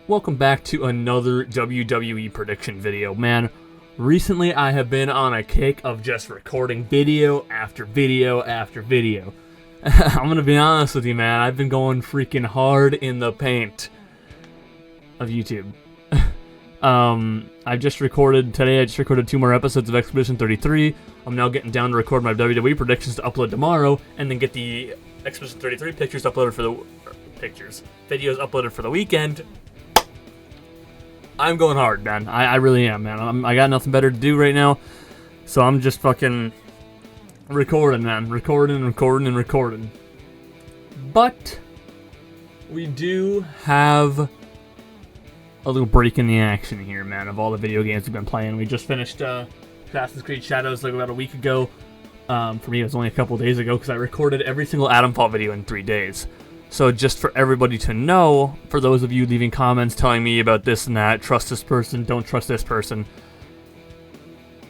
Welcome back to another WWE prediction video. Man, recently I have been on a kick of just recording video after video after video. I'm gonna be honest with you, man. I've been going freaking hard in the paint of YouTube. I just recorded 2 more episodes of Expedition 33. I'm now getting down to record my WWE predictions to upload tomorrow, and then get the Expedition 33 videos uploaded for the weekend. I'm going hard, man. I really am, man. I got nothing better to do right now, so I'm just fucking recording, man. Recording. But we do have a little break in the action here, man, of all the video games we've been playing. We just finished Assassin's Creed Shadows like about a week ago. For me, it was only a couple days ago because I recorded every single Adamfall video in 3 days. So just for everybody to know, for those of you leaving comments telling me about this and that, trust this person, don't trust this person,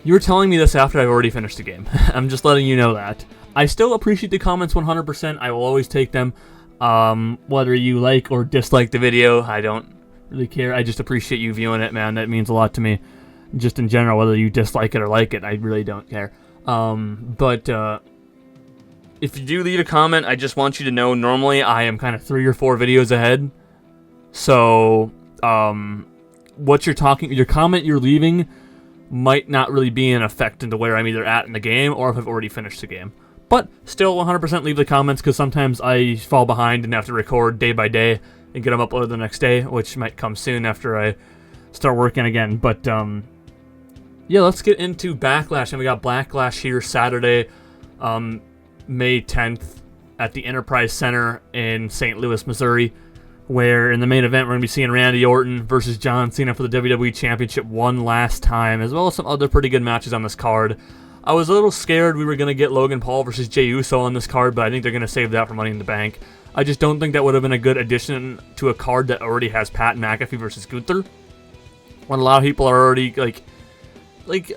you're telling me this after I've already finished the game. I'm just letting you know that. I still appreciate the comments 100%. I will always take them. Whether you like or dislike the video, I don't really care. I just appreciate you viewing it, man. That means a lot to me. Just in general, whether you dislike it or like it, I really don't care. If you do leave a comment, I just want you to know, normally I am kind of 3 or 4 videos ahead. So, your comment you're leaving might not really be in effect into where I'm either at in the game or if I've already finished the game. But still, 100% leave the comments, because sometimes I fall behind and have to record day by day and get them uploaded the next day, which might come soon after I start working again. But, yeah, let's get into Backlash. And we got Backlash here Saturday, May 10th at the Enterprise Center in St. Louis, Missouri, where in the main event we're going to be seeing Randy Orton versus John Cena for the WWE Championship one last time, as well as some other pretty good matches on this card. I was a little scared we were going to get Logan Paul versus Jey Uso on this card, but I think they're going to save that for Money in the Bank. I just don't think that would have been a good addition to a card that already has Pat McAfee versus Gunther, when a lot of people are already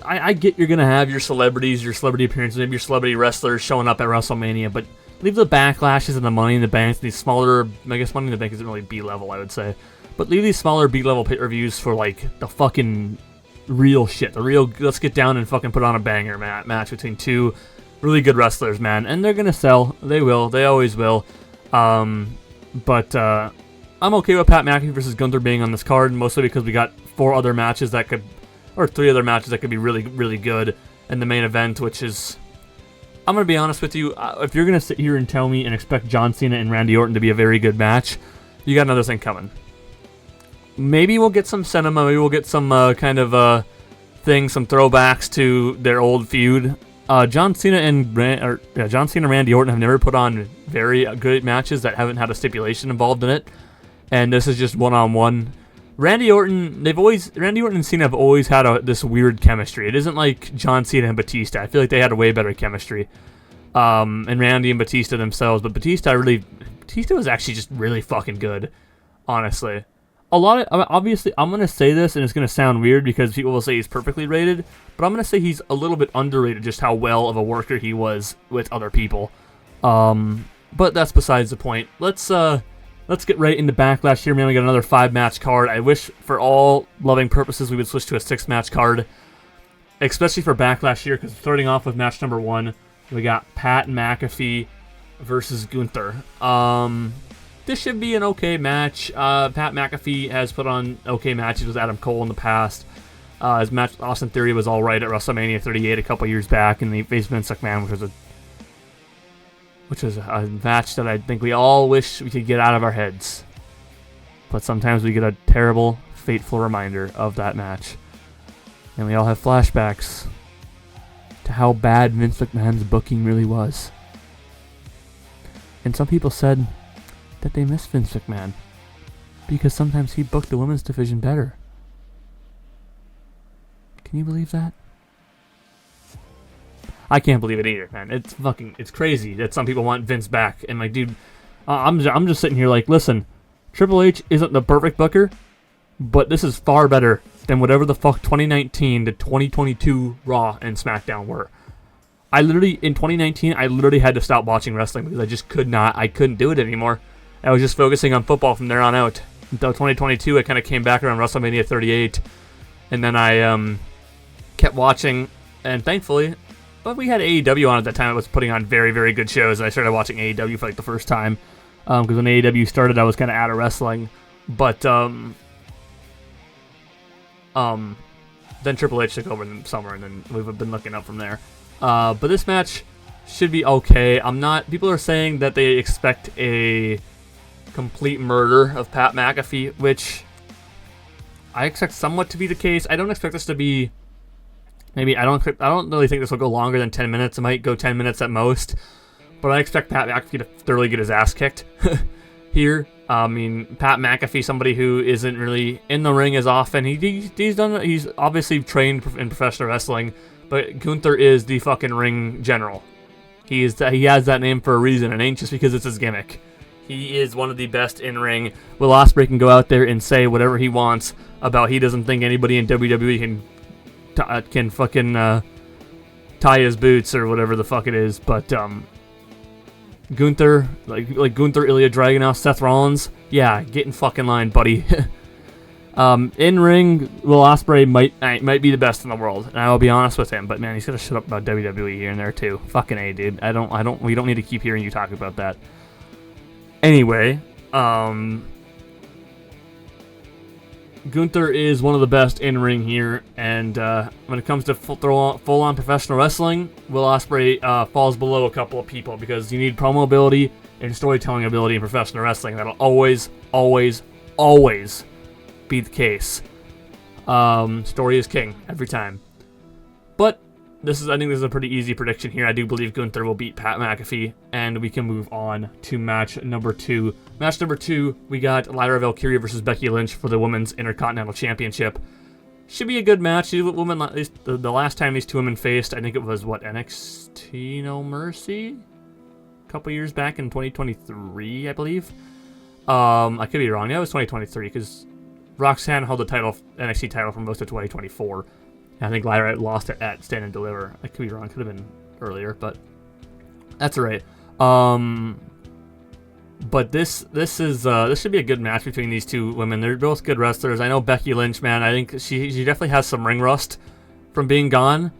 I get you're going to have your celebrities, your celebrity appearances, maybe your celebrity wrestlers showing up at WrestleMania, but leave the Backlashes and the Money in the Bank, these smaller, I guess Money in the Bank isn't really B-level, I would say, but leave these smaller B-level pay-per-views for, like, the fucking real shit, let's get down and fucking put on a banger match between 2 really good wrestlers, man, and they're going to sell, they always will, I'm okay with Pat McAfee versus Gunther being on this card, mostly because we got 3 other matches that could be really, really good in the main event, which is, I'm going to be honest with you, if you're going to sit here and tell me and expect John Cena and Randy Orton to be a very good match, you got another thing coming. Maybe we'll get some cinema, maybe we'll get some some throwbacks to their old feud. John Cena and Randy Orton have never put on very good matches that haven't had a stipulation involved in it, and this is just one-on-one. Randy Orton and Cena have always had this weird chemistry. It isn't like John Cena and Batista. I feel like they had a way better chemistry. And Randy and Batista themselves, but Batista was actually just really fucking good, honestly. Obviously, I'm going to say this, and it's going to sound weird because people will say he's perfectly rated, but I'm going to say he's a little bit underrated, just how well of a worker he was with other people. But that's besides the point. Let's get right into Backlash here, man. We got another 5-match card. I wish, for all loving purposes, we would switch to a 6-match card, especially for Backlash here, because starting off with match number 1, we got Pat McAfee versus Gunther. This should be an okay match. Pat McAfee has put on okay matches with Adam Cole in the past. His match with Austin Theory was alright at WrestleMania 38 a couple years back, and he faced Vince McMahon, which was a match that I think we all wish we could get out of our heads. But sometimes we get a terrible, fateful reminder of that match. And we all have flashbacks to how bad Vince McMahon's booking really was. And some people said that they miss Vince McMahon because sometimes he booked the women's division better. Can you believe that? I can't believe it either, man. It's crazy that some people want Vince back. And like, dude, I'm just sitting here like, listen, Triple H isn't the perfect booker, but this is far better than whatever the fuck 2019 to 2022 Raw and SmackDown were. In 2019, I literally had to stop watching wrestling because I just couldn't do it anymore. I was just focusing on football from there on out. until 2022. I kind of came back around WrestleMania 38, and then I kept watching, and thankfully, but we had AEW on at that time. It was putting on very, very good shows, and I started watching AEW for like the first time, because when AEW started, I was kind of out of wrestling, but then Triple H took over in the summer, and then we've been looking up from there. But this match should be okay. People are saying that they expect a complete murder of Pat McAfee, which I expect somewhat to be the case. I don't expect this to be. I don't really think this will go longer than 10 minutes. It might go 10 minutes at most. But I expect Pat McAfee to thoroughly get his ass kicked here. I mean, Pat McAfee, somebody who isn't really in the ring as often. He's obviously trained in professional wrestling, but Gunther is the fucking ring general. He has that name for a reason. It ain't just because it's his gimmick. He is one of the best in ring. Will Ospreay can go out there and say whatever he wants about he doesn't think anybody in WWE can fucking tie his boots or whatever the fuck it is, but Gunther, like Gunther, Ilya Dragunov, Seth Rollins, yeah, get in fucking line, buddy. In ring, Will Ospreay might be the best in the world, and I will be honest with him. But man, he's gotta shut up about WWE here and there too. Fucking A, dude. We don't need to keep hearing you talk about that. Anyway, Gunther is one of the best in ring here, and when it comes to full-on professional wrestling, Will Ospreay falls below a couple of people because you need promo ability and storytelling ability in professional wrestling. That'll always, always, always be the case. Story is king every time. But I think this is a pretty easy prediction here. I do believe Gunther will beat Pat McAfee, and we can move on to match number 2. Match number 2, we got Lyra Valkyria versus Becky Lynch for the Women's Intercontinental Championship. Should be a good match. The last time these two women faced, I think it was, NXT No Mercy? A couple years back in 2023, I believe. I could be wrong. Yeah, it was 2023, because Roxanne held the NXT title for most of 2024. I think Lyra lost it at Stand and Deliver. I could be wrong. Could have been earlier, but that's alright. But this should be a good match between these two women. They're both good wrestlers. I know Becky Lynch, man. I think she definitely has some ring rust from being gone.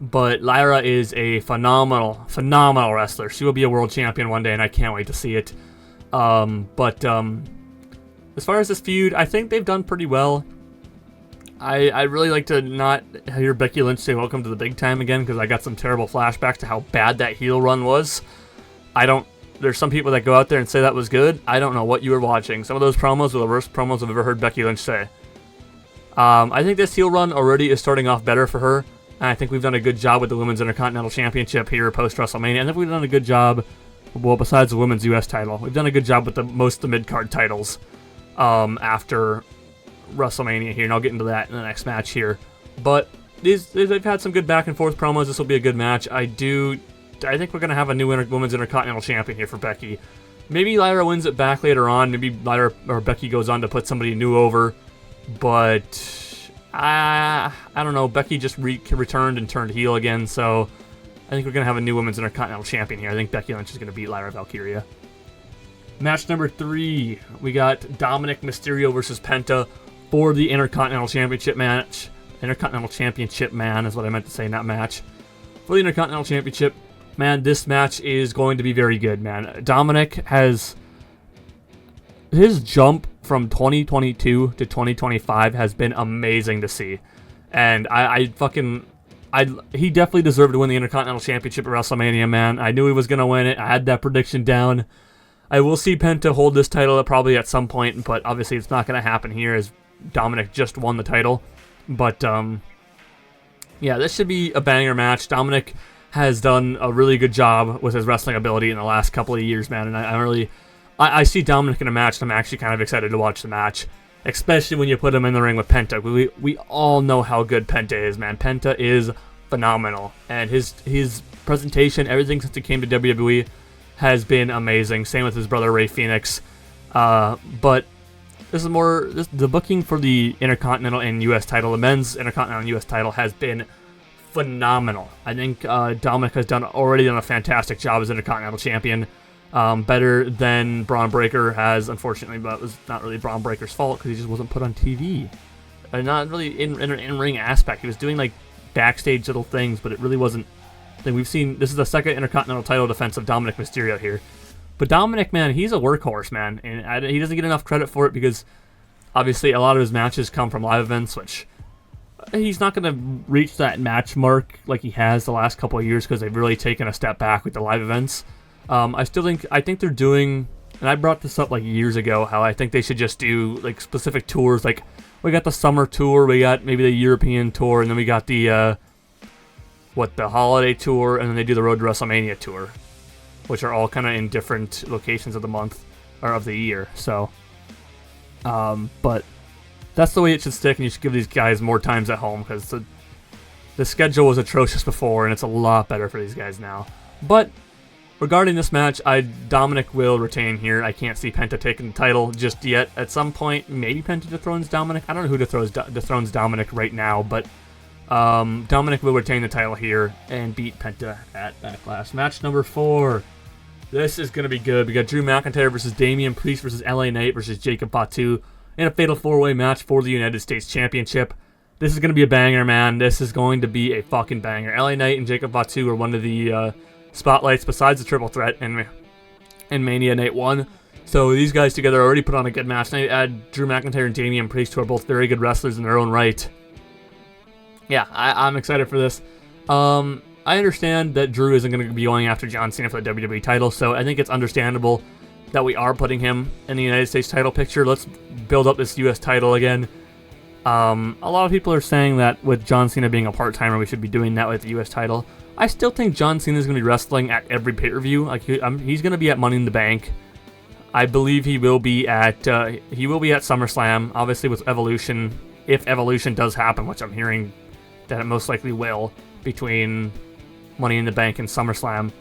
But Lyra is a phenomenal wrestler. She will be a world champion one day, and I can't wait to see it. As far as this feud, I think they've done pretty well. I really like to not hear Becky Lynch say welcome to the big time again, because I got some terrible flashbacks to how bad that heel run was. There's some people that go out there and say that was good. I don't know what you were watching. Some of those promos were the worst promos I've ever heard Becky Lynch say. I think this heel run already is starting off better for her, and I think we've done a good job with the Women's Intercontinental Championship here post-WrestleMania. I think we've done a good job, well, besides the Women's U.S. title, we've done a good job with most of the mid-card titles after WrestleMania here, and I'll get into that in the next match here. But they've had some good back and forth promos. This will be a good match. I think we're going to have a new Women's Intercontinental Champion here for Becky. Maybe Lyra wins it back later on. Maybe Lyra or Becky goes on to put somebody new over. But I don't know. Becky just returned and turned heel again, so I think we're going to have a new Women's Intercontinental Champion here. I think Becky Lynch is going to beat Lyra Valkyria. Match number 3, we got Dominic Mysterio versus Penta for the Intercontinental Championship match. Intercontinental Championship, man, is what I meant to say, not match. For the Intercontinental Championship, man, this match is going to be very good, man. Dominic has... his jump from 2022 to 2025 has been amazing to see. And he definitely deserved to win the Intercontinental Championship at WrestleMania, man. I knew he was going to win it. I had that prediction down. I will see Penta hold this title probably at some point, but obviously it's not going to happen here as Dominic just won the title. But, yeah, this should be a banger match. Dominic has done a really good job with his wrestling ability in the last couple of years, man, and I see Dominic in a match, and I'm actually kind of excited to watch the match, especially when you put him in the ring with Penta. We all know how good Penta is, man. Penta is phenomenal, and his presentation, everything since he came to WWE, has been amazing. Same with his brother Rey Fenix. But this is the booking for the Intercontinental and U.S. title, the men's Intercontinental and U.S. title, has been phenomenal. I think Dominic has already done a fantastic job as Intercontinental Champion. better than Braun Breaker has, unfortunately, but it was not really Braun Breaker's fault because he just wasn't put on TV. Not really in an in-ring aspect. He was doing like backstage little things, but it really wasn't. We've seen this is the second Intercontinental title defense of Dominic Mysterio here. But Dominic, man, he's a workhorse, man, and he doesn't get enough credit for it because obviously a lot of his matches come from live events, which he's not going to reach that match mark like he has the last couple of years because they've really taken a step back with the live events. I think they're doing, and I brought this up like years ago, how I think they should just do like specific tours. Like we got the summer tour, we got maybe the European tour, and then we got the the holiday tour, and then they do the Road to WrestleMania tour, which are all kind of in different locations of the month or of the year. So, but that's the way it should stick, and you should give these guys more times at home because the schedule was atrocious before, and it's a lot better for these guys now. But regarding this match, Dominic will retain here. I can't see Penta taking the title just yet. At some point, maybe Penta dethrones Dominic. I don't know who dethrones Dominic right now, but Dominic will retain the title here and beat Penta at Backlash. Match number 4. This is going to be good. We got Drew McIntyre versus Damian Priest versus LA Knight versus Jacob Fatu in a fatal 4-way match for the United States Championship. This is going to be a banger, man. This is going to be a fucking banger. LA Knight and Jacob Fatu are one of the spotlights besides the triple threat in Mania Night 1. So these guys together already put on a good match. Now you add Drew McIntyre and Damian Priest, who are both very good wrestlers in their own right. Yeah, I'm excited for this. I understand that Drew isn't going to be going after John Cena for the WWE title, so I think it's understandable that we are putting him in the United States title picture. Let's build up this U.S. title again. A lot of people are saying that with John Cena being a part-timer, we should be doing that with the U.S. title. I still think John Cena is going to be wrestling at every pay-per-view. Like he's going to be at Money in the Bank. I believe he will be at SummerSlam. Obviously, with Evolution, if Evolution does happen, which I'm hearing that it most likely will, between Money in the Bank and SummerSlam.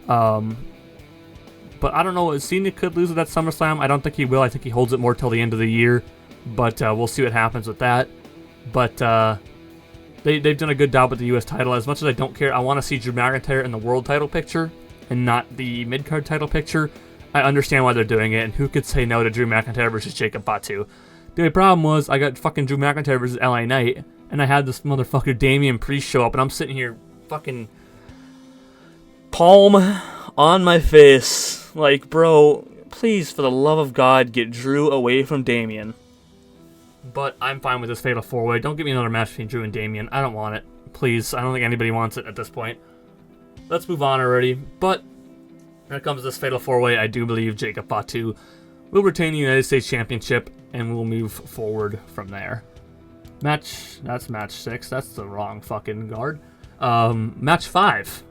But I don't know. Cena could lose at that SummerSlam. I don't think he will. I think he holds it more till the end of the year. But we'll see what happens with that. But they've done a good job with the U.S. title. As much as I don't care, I want to see Drew McIntyre in the world title picture and not the mid-card title picture. I understand why they're doing it, and who could say no to Drew McIntyre versus Jacob Fatu? The only problem was I got fucking Drew McIntyre versus LA Knight, and I had this motherfucker Damian Priest show up, and I'm sitting here fucking palm on my face. Like, bro, please, for the love of God, get Drew away from Damian. But I'm fine with this fatal 4-way. Don't give me another match between Drew and Damian. I don't want it. Please, I don't think anybody wants it at this point. Let's move on already. But when it comes to this fatal 4-way, I do believe Jacob Fatu will retain the United States Championship, and we'll move forward from there. That's match 6. That's the wrong fucking guard. Match 5.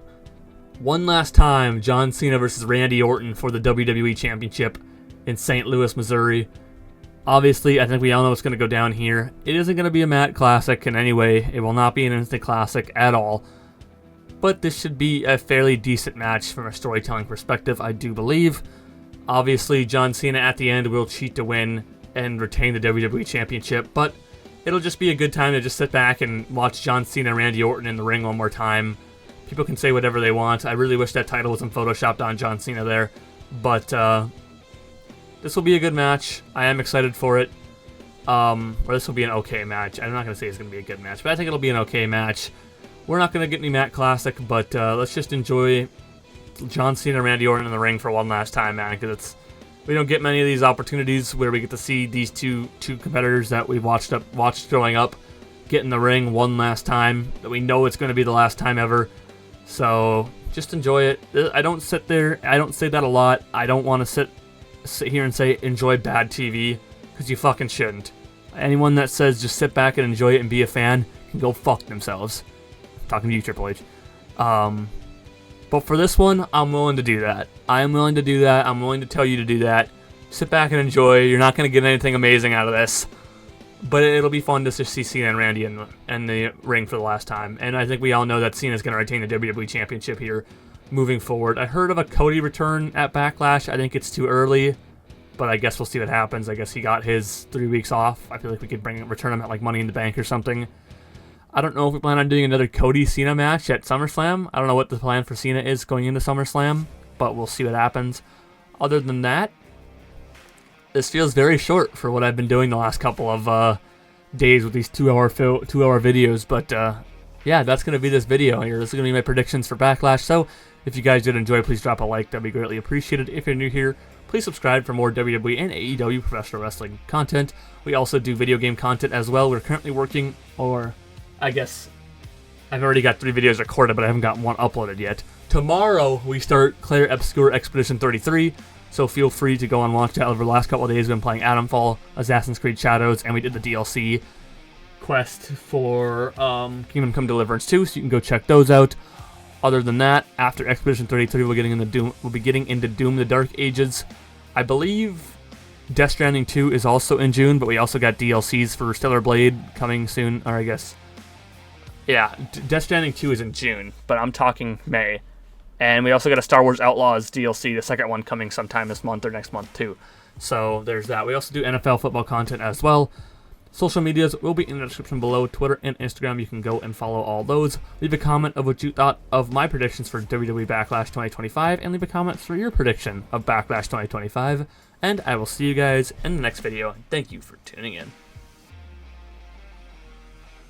One last time, John Cena versus Randy Orton for the WWE Championship in St. Louis, Missouri. Obviously, I think we all know what's going to go down here. It isn't going to be a Matt Classic in any way. It will not be an instant classic at all. But this should be a fairly decent match from a storytelling perspective, I do believe. Obviously, John Cena at the end will cheat to win and retain the WWE Championship, but it'll just be a good time to just sit back and watch John Cena and Randy Orton in the ring one more time. People can say whatever they want. I really wish that title wasn't photoshopped on John Cena there, but this will be a good match. I am excited for it. Or this will be an okay match. I'm not going to say it's going to be a good match, but I think it'll be an okay match. We're not going to get any Matt Classic, but let's just enjoy John Cena and Randy Orton in the ring for one last time, man, because we don't get many of these opportunities where we get to see these two competitors that we've watched growing up get in the ring one last time, that we know it's going to be the last time ever. So just enjoy it. I don't sit there. I don't say that a lot. I don't want to sit here and say enjoy bad TV, because you fucking shouldn't. Anyone that says just sit back and enjoy it and be a fan can go fuck themselves. I'm talking to you, Triple H. But for this one, I'm willing to do that. I'm willing to do that. I'm willing to tell you to do that. Sit back and enjoy. You're not going to get anything amazing out of this. But it'll be fun to just see Cena and Randy in the ring for the last time. And I think we all know that Cena's going to retain the WWE Championship here moving forward. I heard of a Cody return at Backlash. I think it's too early, but I guess we'll see what happens. I guess he got his 3 weeks off. I feel like we could return him at like Money in the Bank or something. I don't know if we plan on doing another Cody-Cena match at SummerSlam. I don't know what the plan for Cena is going into SummerSlam, but we'll see what happens. Other than that, this feels very short for what I've been doing the last couple of days with these 2-hour videos. But yeah, that's going to be this video here. This is going to be my predictions for Backlash. So if you guys did enjoy, please drop a like. That'd be greatly appreciated. If you're new here, please subscribe for more WWE and AEW professional wrestling content. We also do video game content as well. We're currently working, or I guess I've already got 3 videos recorded, but I haven't got one uploaded yet. Tomorrow, we start Claire Obscure Expedition 33, so feel free to go and watch that. Over the last couple of days, we've been playing Atomfall, Assassin's Creed Shadows, and we did the DLC quest for Kingdom Come Deliverance 2, so you can go check those out. Other than that, after Expedition 33, we'll be getting into Doom the Dark Ages. I believe Death Stranding 2 is also in June, but we also got DLCs for Stellar Blade coming soon, or I guess... Yeah, Death Stranding 2 is in June, but I'm talking May. And we also got a Star Wars Outlaws DLC, the second one coming sometime this month or next month too. So there's that. We also do NFL football content as well. Social medias will be in the description below. Twitter and Instagram, you can go and follow all those. Leave a comment of what you thought of my predictions for WWE Backlash 2025, and leave a comment for your prediction of Backlash 2025. And I will see you guys in the next video. Thank you for tuning in.